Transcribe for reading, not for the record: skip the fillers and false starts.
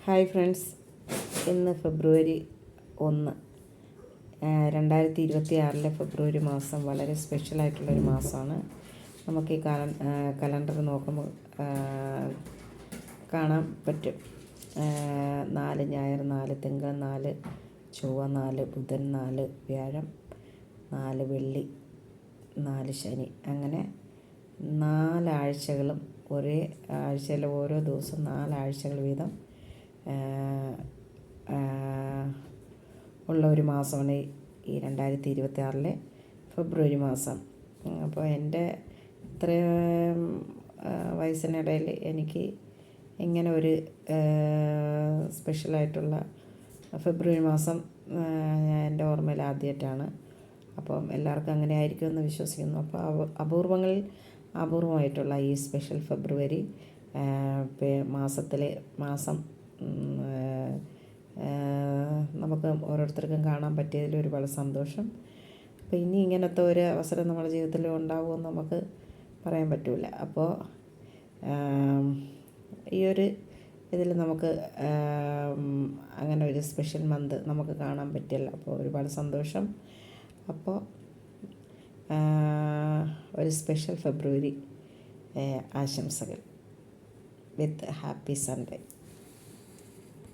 Hi friends, ഇന്ന് ഫെബ്രുവരി 1, 2026 ഫെബ്രുവരി മാസം വളരെ സ്പെഷ്യലായിട്ടുള്ളൊരു മാസമാണ്. നമുക്ക് ഈ കലണ്ടർ നോക്കുമ്പോൾ കാണാൻ പറ്റും. 4 ഞായർ, 4 തിങ്കൾ, 4 ചൊവ്വ, 4 ബുധൻ, 4 വ്യാഴം, 4 വെള്ളി, 4 ശനി, അങ്ങനെ 4 ആഴ്ചകളും ഒരേ ആഴ്ചയിലെ ഓരോ ദിവസവും 4 ആഴ്ചകൾ വീതം ഉള്ള ഒരു മാസമാണ് ഈ 2026 ഫെബ്രുവരി മാസം. അപ്പോൾ എൻ്റെ ഇത്രയും വയസ്സിനിടയിൽ എനിക്ക് ഇങ്ങനെ ഒരു സ്പെഷ്യലായിട്ടുള്ള ഫെബ്രുവരി മാസം എൻ്റെ ഓർമ്മയിൽ ആദ്യമായിട്ടാണ്. അപ്പം എല്ലാവർക്കും അങ്ങനെ ആയിരിക്കുമെന്ന് വിശ്വസിക്കുന്നു. അപ്പോൾ അപൂർവമായിട്ടുള്ള ഈ സ്പെഷ്യൽ ഫെബ്രുവരി മാസം നമുക്ക് ഓരോരുത്തർക്കും കാണാൻ പറ്റിയതിൽ ഒരുപാട് സന്തോഷം. അപ്പോൾ ഇനി ഇങ്ങനത്തെ ഒരു അവസരം നമ്മുടെ ജീവിതത്തിൽ ഉണ്ടാകുമെന്ന് നമുക്ക് പറയാൻ പറ്റില്ല. അപ്പോൾ ഈ ഒരു ഇതിൽ നമുക്ക് അങ്ങനെ ഒരു സ്പെഷ്യൽ മന്ത് നമുക്ക് കാണാൻ പറ്റില്ല. അപ്പോൾ ഒരുപാട് സന്തോഷം. അപ്പോൾ ഒരു സ്പെഷ്യൽ ഫെബ്രുവരി ആശംസകൾ വിത്ത് ഹാപ്പി സൺഡേ.